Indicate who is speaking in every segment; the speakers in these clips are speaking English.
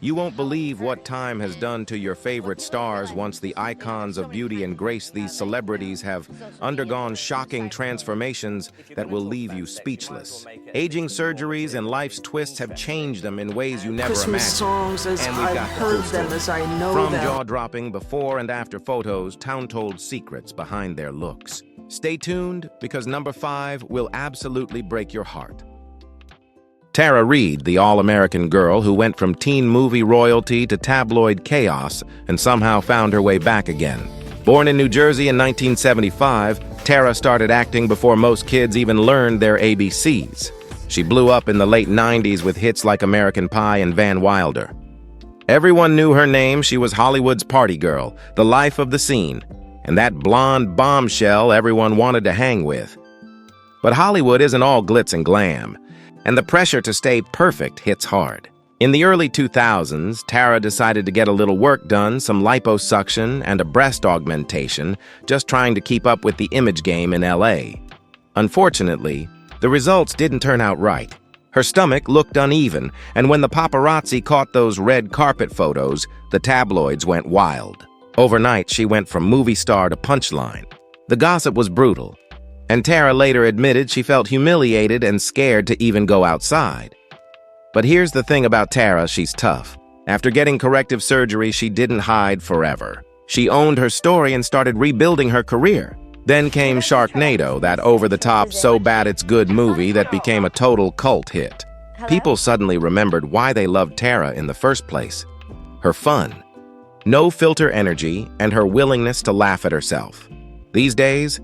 Speaker 1: You won't believe what time has done to your favorite stars once the icons of beauty and grace these celebrities have undergone shocking transformations that will leave you speechless. Aging surgeries and life's twists have changed them in ways you never
Speaker 2: Christmas
Speaker 1: imagined.
Speaker 2: songs as
Speaker 1: And we've
Speaker 2: I've
Speaker 1: got the
Speaker 2: heard
Speaker 1: full
Speaker 2: them,
Speaker 1: story.
Speaker 2: as I know
Speaker 1: From
Speaker 2: them.
Speaker 1: jaw-dropping before and after photos, town-told secrets behind their looks. Stay tuned, because number 5 will absolutely break your heart. Tara Reid, the all-American girl who went from teen movie royalty to tabloid chaos and somehow found her way back again. Born in New Jersey in 1975, Tara started acting before most kids even learned their ABCs. She blew up in the late 90s with hits like American Pie and Van Wilder. Everyone knew her name. She was Hollywood's party girl, the life of the scene, and that blonde bombshell everyone wanted to hang with. But Hollywood isn't all glitz and glam, and the pressure to stay perfect hits hard. In the early 2000s, Tara decided to get a little work done, some liposuction and a breast augmentation, just trying to keep up with the image game in LA. Unfortunately, the results didn't turn out right. Her stomach looked uneven, and when the paparazzi caught those red carpet photos, the tabloids went wild. Overnight, she went from movie star to punchline. The gossip was brutal, and Tara later admitted she felt humiliated and scared to even go outside. But here's the thing about Tara, she's tough. After getting corrective surgery, she didn't hide forever. She owned her story and started rebuilding her career. Then came Sharknado, that over-the-top, so-bad-it's-good movie that became a total cult hit. People suddenly remembered why they loved Tara in the first place. Her fun, no-filter energy, and her willingness to laugh at herself. These days,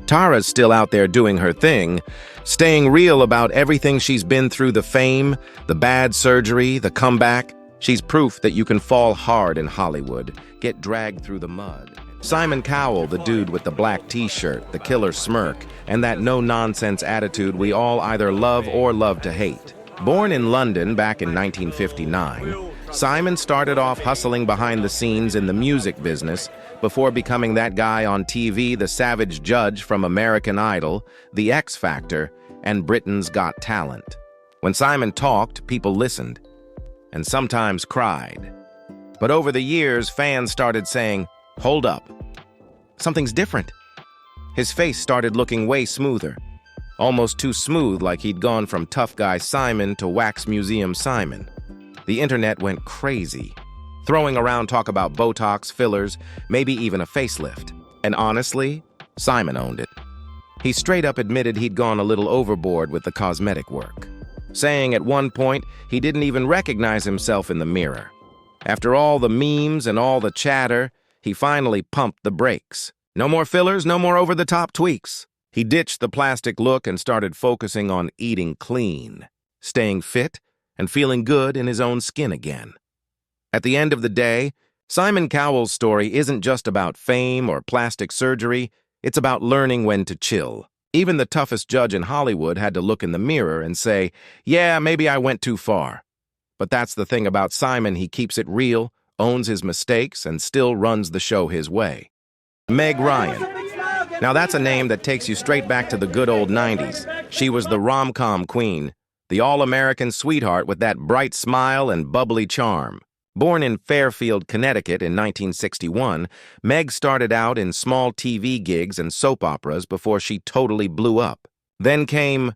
Speaker 1: Tara's still out there doing her thing, staying real about everything she's been through: the fame, the bad surgery, the comeback. She's proof that you can fall hard in Hollywood, get dragged through the mud. Simon Cowell, the dude with the black t-shirt, the killer smirk, and that no-nonsense attitude we all either love or love to hate. Born in London back in 1959, Simon started off hustling behind the scenes in the music business before becoming that guy on TV, the savage judge from American Idol, The X Factor, and Britain's Got Talent. When Simon talked, people listened, and sometimes cried. But over the years, fans started saying, "Hold up, something's different." His face started looking way smoother, almost too smooth, like he'd gone from tough guy Simon to wax museum Simon. The internet went crazy, throwing around talk about Botox, fillers, maybe even a facelift. And honestly, Simon owned it. He straight up admitted he'd gone a little overboard with the cosmetic work, saying at one point he didn't even recognize himself in the mirror. After all the memes and all the chatter, he finally pumped the brakes. No more fillers, no more over-the-top tweaks. He ditched the plastic look and started focusing on eating clean, staying fit, and feeling good in his own skin again. At the end of the day, Simon Cowell's story isn't just about fame or plastic surgery, it's about learning when to chill. Even the toughest judge in Hollywood had to look in the mirror and say, "Yeah, maybe I went too far." But that's the thing about Simon, he keeps it real, owns his mistakes, and still runs the show his way. Meg Ryan. Now that's a name that takes you straight back to the good old 90s. She was the rom-com queen, the all-American sweetheart with that bright smile and bubbly charm. Born in Fairfield, Connecticut in 1961, Meg started out in small TV gigs and soap operas before she totally blew up. Then came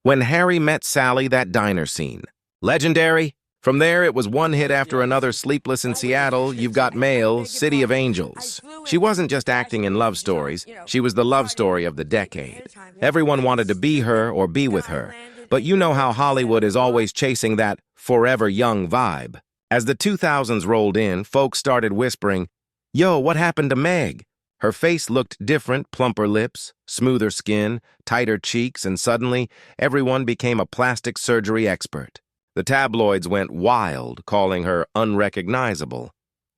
Speaker 1: When Harry Met Sally, that diner scene. Legendary. From there, it was one hit after another: Sleepless in Seattle, You've Got Mail, City of Angels. She wasn't just acting in love stories, she was the love story of the decade. Everyone wanted to be her or be with her. But you know how Hollywood is always chasing that forever young vibe. As the 2000s rolled in, folks started whispering, "Yo, what happened to Meg?" Her face looked different: plumper lips, smoother skin, tighter cheeks, and suddenly, everyone became a plastic surgery expert. The tabloids went wild, calling her unrecognizable,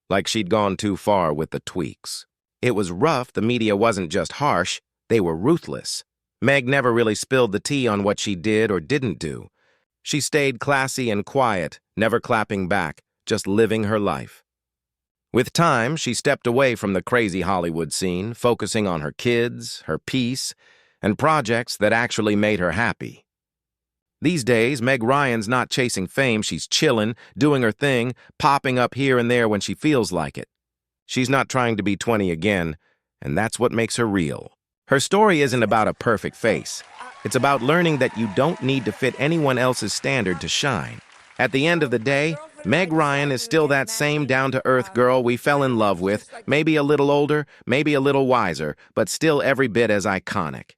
Speaker 1: like she'd gone too far with the tweaks. It was rough. The media wasn't just harsh, they were ruthless. Meg never really spilled the tea on what she did or didn't do. She stayed classy and quiet, never clapping back, just living her life. With time, she stepped away from the crazy Hollywood scene, focusing on her kids, her peace, and projects that actually made her happy. These days, Meg Ryan's not chasing fame, she's chillin', doing her thing, popping up here and there when she feels like it. She's not trying to be 20 again, and that's what makes her real. Her story isn't about a perfect face. It's about learning that you don't need to fit anyone else's standard to shine. At the end of the day, Meg Ryan is still that same down-to-earth girl we fell in love with, maybe a little older, maybe a little wiser, but still every bit as iconic.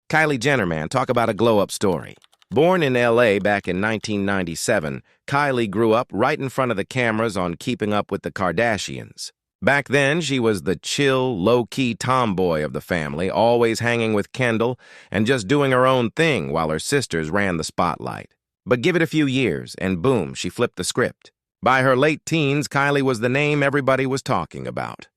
Speaker 1: Kylie Jenner, man, talk about a glow-up story. Born in L.A. back in 1997, Kylie grew up right in front of the cameras on Keeping Up with the Kardashians. Back then, she was the chill, low-key tomboy of the family, always hanging with Kendall and just doing her own thing while her sisters ran the spotlight. But give it a few years, and boom, she flipped the script. By her late teens, Kylie was the name everybody was talking about.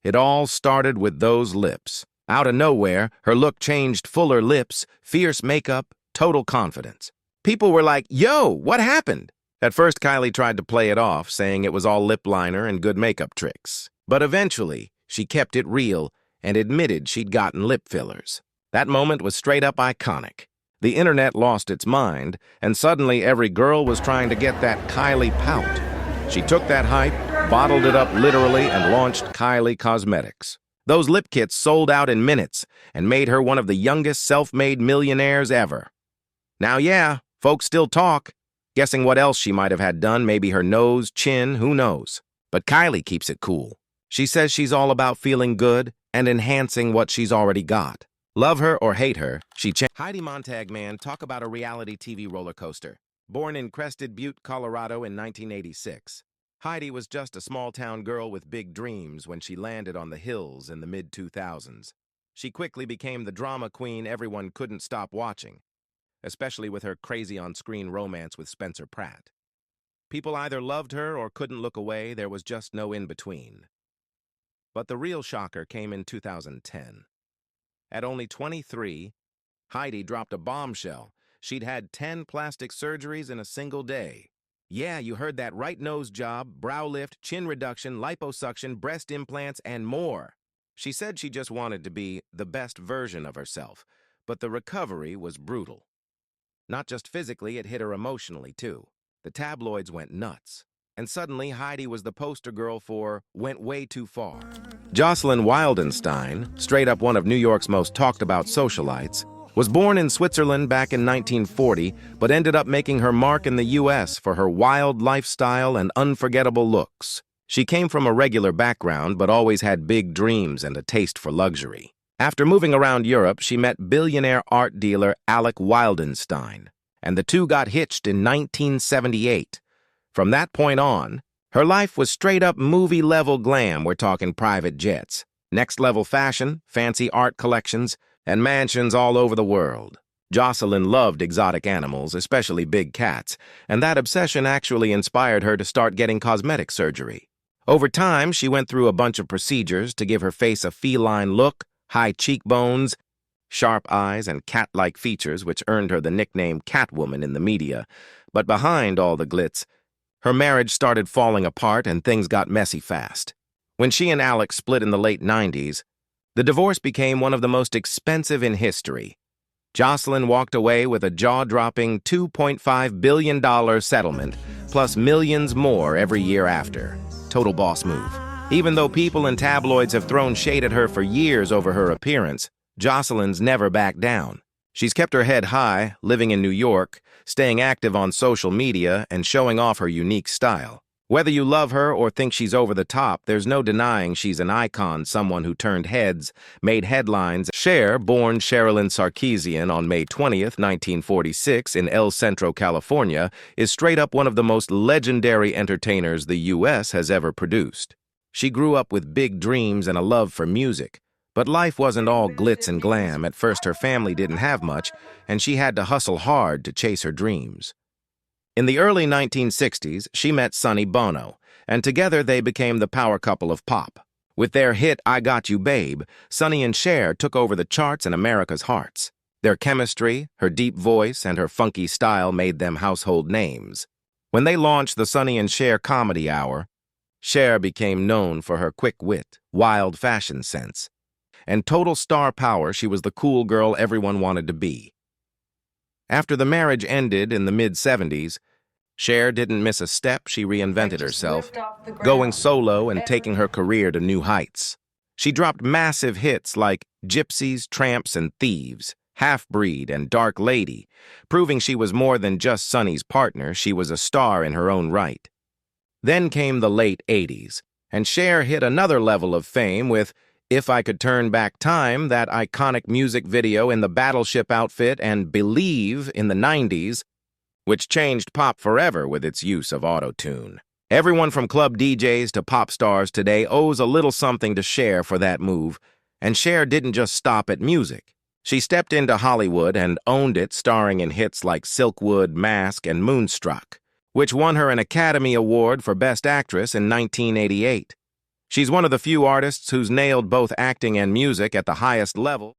Speaker 1: It all started with those lips. Out of nowhere, her look changed, fuller lips, fierce makeup, total confidence. People were like, yo, what happened? At first, Kylie tried to play it off, saying it was all lip liner and good makeup tricks. But eventually, she kept it real and admitted she'd gotten lip fillers. That moment was straight up iconic. The internet lost its mind, and suddenly every girl was trying to get that Kylie pout. She took that hype, bottled it up literally, and launched Kylie Cosmetics. Those lip kits sold out in minutes and made her one of the youngest self-made millionaires ever. Now, yeah, folks still talk, guessing what else she might have had done, maybe her nose, chin, who knows. But Kylie keeps it cool. She says she's all about feeling good and enhancing what she's already got. Love her or hate her, Heidi Montag, man, talk about a reality TV roller coaster. Born in Crested Butte, Colorado in 1986. Heidi was just a small-town girl with big dreams when she landed on the hills in the mid-2000s. She quickly became the drama queen everyone couldn't stop watching, especially with her crazy on-screen romance with Spencer Pratt. People either loved her or couldn't look away, there was just no in-between. But the real shocker came in 2010. At only 23, Heidi dropped a bombshell. She'd had 10 plastic surgeries in a single day. Yeah, you heard that right, nose job, brow lift, chin reduction, liposuction, breast implants, and more. She said she just wanted to be the best version of herself, but the recovery was brutal. Not just physically, it hit her emotionally, too. The tabloids went nuts. And suddenly, Heidi was the poster girl for went way too far. Jocelyn Wildenstein, straight up one of New York's most talked-about socialites, was born in Switzerland back in 1940, but ended up making her mark in the U.S. for her wild lifestyle and unforgettable looks. She came from a regular background, but always had big dreams and a taste for luxury. After moving around Europe, she met billionaire art dealer Alec Wildenstein, and the two got hitched in 1978. From that point on, her life was straight-up movie-level glam. We're talking private jets, next-level fashion, fancy art collections, and mansions all over the world. Jocelyn loved exotic animals, especially big cats, and that obsession actually inspired her to start getting cosmetic surgery. Over time, she went through a bunch of procedures to give her face a feline look, high cheekbones, sharp eyes, and cat-like features, which earned her the nickname Catwoman in the media. But behind all the glitz, her marriage started falling apart and things got messy fast. When she and Alex split in the late 90s, the divorce became one of the most expensive in history. Jocelyn walked away with a jaw-dropping $2.5 billion settlement, plus millions more every year after. Total boss move. Even though people and tabloids have thrown shade at her for years over her appearance, Jocelyn's never backed down. She's kept her head high, living in New York, staying active on social media, and showing off her unique style. Whether you love her or think she's over the top, there's no denying she's an icon, someone who turned heads, made headlines. Cher, born Sherilyn Sarkeesian on May 20th, 1946 in El Centro, California, is straight up one of the most legendary entertainers the U.S. has ever produced. She grew up with big dreams and a love for music, but life wasn't all glitz and glam. At first, her family didn't have much, and she had to hustle hard to chase her dreams. In the early 1960s, she met Sonny Bono, and together they became the power couple of pop. With their hit I Got You Babe, Sonny and Cher took over the charts and America's hearts. Their chemistry, her deep voice, and her funky style made them household names. When they launched the Sonny and Cher Comedy Hour, Cher became known for her quick wit, wild fashion sense, and total star power. She was the cool girl everyone wanted to be. After the marriage ended in the mid-70s, Cher didn't miss a step. She reinvented herself, going solo and taking her career to new heights. She dropped massive hits like Gypsies, Tramps, and Thieves, Half-Breed, and Dark Lady, proving she was more than just Sonny's partner. She was a star in her own right. Then came the late 80s, and Cher hit another level of fame with If I Could Turn Back Time, that iconic music video in the battleship outfit, and Believe in the 90s, which changed pop forever with its use of auto-tune. Everyone from club DJs to pop stars today owes a little something to Cher for that move, and Cher didn't just stop at music. She stepped into Hollywood and owned it, starring in hits like Silkwood, Mask, and Moonstruck, which won her an Academy Award for Best Actress in 1988. She's one of the few artists who's nailed both acting and music at the highest level.